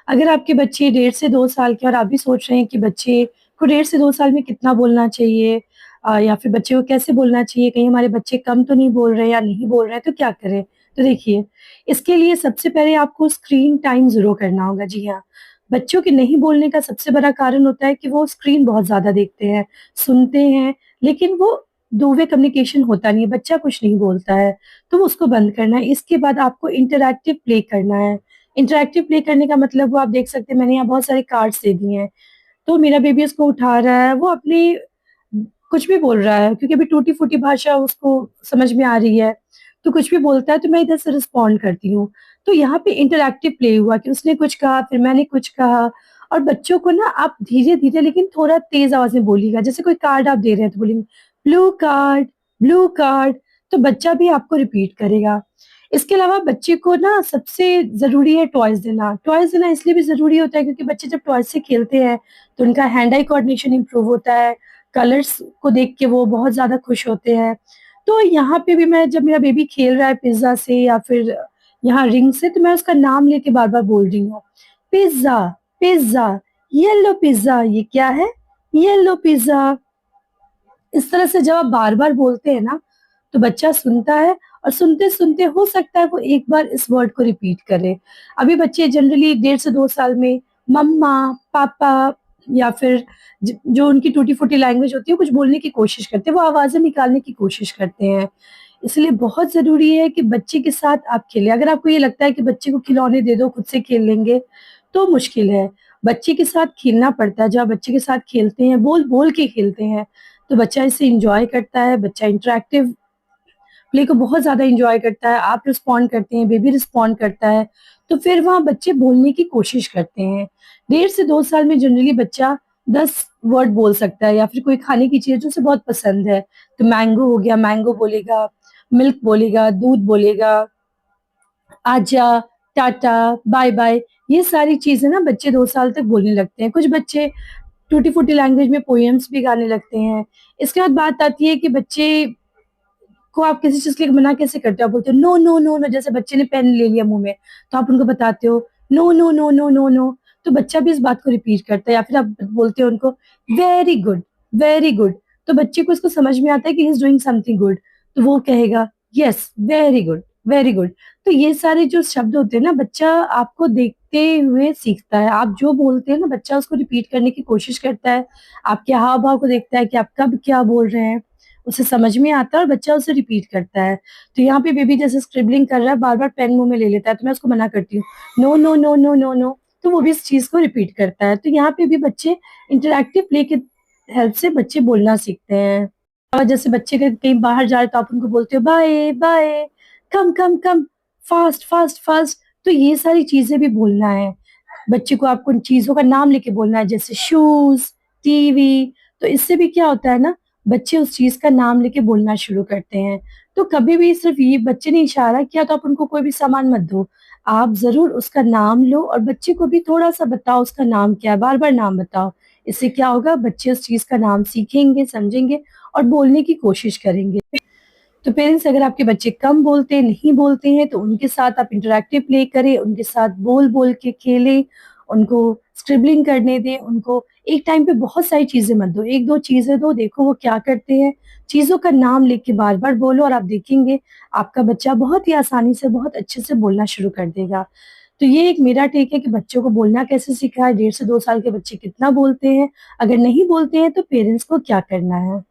अगर आपके बच्चे 1.5 से 2 साल के और आप भी सोच रहे हैं कि बच्चे को 1.5 से 2 साल में कितना बोलना चाहिए या फिर बच्चे को कैसे बोलना चाहिए, कहीं हमारे बच्चे कम तो नहीं बोल रहे हैं या नहीं बोल रहे हैं, तो क्या करें? तो देखिए, इसके लिए सबसे पहले आपको स्क्रीन टाइम ज़रूर करना होगा। जी हाँ, बच्चों के नहीं बोलने का सबसे बड़ा कारण होता है कि वो स्क्रीन बहुत ज़्यादा देखते हैं, सुनते हैं, लेकिन वो दो वे कम्युनिकेशन होता नहीं है, बच्चा कुछ नहीं बोलता है, तो उसको बंद करना है। इसके बाद आपको इंटरैक्टिव प्ले करना है। इंटरैक्टिव प्ले करने का मतलब वो आप देख सकते हैं, मैंने यहाँ बहुत सारे कार्ड्स दे दिए हैं। तो मेरा बेबी उसको उठा रहा है, वो अपनी कुछ भी बोल रहा है क्योंकि अभी टूटी-फूटी भाषा उसको समझ में आ रही है, तो कुछ भी बोलता है तो मैं इधर से रिस्पॉन्ड करती हूँ। तो यहाँ पे इंटरैक्टिव प्ले हुआ कि उसने कुछ कहा, फिर मैंने कुछ कहा और बच्चों को ना आप धीरे-धीरे लेकिन थोड़ा तेज़ आवाज़ में बोलिएगा। जैसे कोई कार्ड आप दे रहे हैं तो बोलेंगे, ब्लू कार्ड, तो बच्चा भी आपको रिपीट करेगा। इसके अलावा बच्चे को ना सबसे ज़रूरी है टॉयज़ देना। टॉयज़ देना इसलिए भी ज़रूरी होता है क्योंकि बच्चे जब टॉयज़ से खेलते हैं, तो उनका हैंड आई कोऑर्डिनेशन इम्प्रूव होता है, कलर्स को देख के वो बहुत ज़्यादा खुश होते हैं। तो यहाँ पे भी मैं जब मेरा बेबी खेल रहा है पिज़्ज़ा से या फिर यहाँ रिंग से, तो मैं उसका नाम लेके बार-बार बोल रही हूँ, पिज़्ज़ा, पिज़्ज़ा, येलो पिज़्ज़ा, ये क्या है? Yellow pizza. इस तरह से जब आप बार-बार बोलते हैं ना, तो बच्चा सुनता है और सुनते-सुनते हो सकता है वो एक बार इस वर्ड को रिपीट करे। अभी बच्चे जनरली 1.5 से 2 साल में मम्मा, पापा या फिर जो उनकी टूटी-फूटी लैंग्वेज होती है, कुछ बोलने की कोशिश करते हैं, वो आवाज़ें निकालने की कोशिश करते हैं। इसलिए बहुत ज़रूरी है कि बच्चे के साथ आप खेलें। अगर आपको ये लगता है कि बच्चे को खिलौने दे दो, खुद से खेल लेंगे, तो मुश्किल है। बच्चे के साथ खेलना पड़ता है। जब आप बच्चे के साथ खेलते हैं, बोल-बोल के खेलते हैं, तो बच्चा इसे एन्जॉय करता है, बच्चा इंटरैक्टिव प्ले को बहुत ज़्यादा एन्जॉय करता है, आप रिस्पॉन्ड करते हैं, बेबी रिस्पॉन्ड करता है, तो फिर वहाँ बच्चे बोलने की कोशिश करते हैं। 1.5 से 2 साल में जनरली बच्चा 10 वर्ड बोल सकता है या फिर कोई खाने की चीज़ जो उसे बहुत पसंद है, तो मैंगो हो गया, मैंगो बोलेगा, मिल्क बोलेगा, दूध बोलेगा, आजा, टाटा, बाय-बाय, ये सारी चीज़ें ना बच्चे 2 साल तक बोलने लगते हैं। कुछ बच्चे टूटी-फूटी लैंग्वेज में पोएम्स भी गाने लगते हैं। इसके बाद बात आती है कि बच्चे को आप किसी चीज़ के लिए मना कैसे करते हो? आप बोलते हो नो, नो, नो, नो जैसे बच्चे ने पेन ले लिया मुँह में, तो आप उनको बताते हो no, no, no, no, no, no तो बच्चा भी इस बात को रिपीट करता है या फिर आप बोलते हो उनको वेरी गुड, वेरी गुड तो बच्चे को इसको समझ में आता है कि he is doing something good, तो वो कहेगा yes, very good, very good. तो ये सारे जो शब्द होते हैं ना, बच्चा आपको देखते हुए सीखता है। आप जो बोलते हैं ना, बच्चा उसको रिपीट करने की कोशिश करता है। आपके हाव-भाव को देखता है कि आप कब क्या बोल रहे हैं। उसे समझ में आता है और बच्चा उसे रिपीट करता है। तो यहाँ पे बेबी जैसे स्क्रिबलिंग कर रहा है, बार-बार पेन मुँह में ले लेता है, तो मैं उसको मना करती हूँ, no, no, no, no, no, no, तो वो भी इस चीज़ को रिपीट करता है। तो यहाँ पे भी बच्चे इंटरैक्टिव प्ले के हेल्प से बच्चे बोलना सीखते हैं। और जैसे बच्चे कहीं बाहर जा रहे हैं, तो आप उनको बोलते हो बाय, बाय, कम, कम, कम, फास्ट, फास्ट, फास्ट, तो ये सारी चीज़ें भी बोलना है। बच्चे को आपको उन चीज़ों का नाम लेके बोलना है, जैसे शूज़, टीवी, तो इससे भी क्या होता है ना, बच्चे उस चीज़ का नाम लेके बोलना शुरू करते हैं। तो कभी भी सिर्फ़ ये बच्चे ने इशारा किया तो आप उनको कोई भी सामान मत दो। आप ज़रूर उसका नाम लो और बच्चे को भी थोड़ा-सा बताओ उसका नाम क्या है, बार-बार नाम बताओ। इससे क्या होगा, बच्चे उस चीज़ का नाम सीखेंगे, समझेंगे और बोलने की कोशिश करेंगे। तो पेरेंट्स, अगर आपके बच्चे कम बोलते हैं, नहीं बोलते हैं, तो उनके साथ आप इंटरैक्टिव प्ले करें, उनके साथ बोल-बोल के खेलें, उनको स्क्रिबलिंग करने दें, उनको एक टाइम पे बहुत सारी चीज़ें मत दो, 1-2 चीज़ें दो, देखो वो क्या करते हैं। चीज़ों का नाम लेके के बार-बार बोलो और आप देखेंगे आपका बच्चा बहुत ही आसानी से, बहुत अच्छे से बोलना शुरू कर देगा। तो ये एक मेरा टेक है कि बच्चों को बोलना कैसे सिखाएँ, 1.5 से 2 साल के बच्चे कितना बोलते हैं, अगर नहीं बोलते हैं तो पेरेंट्स को क्या करना है।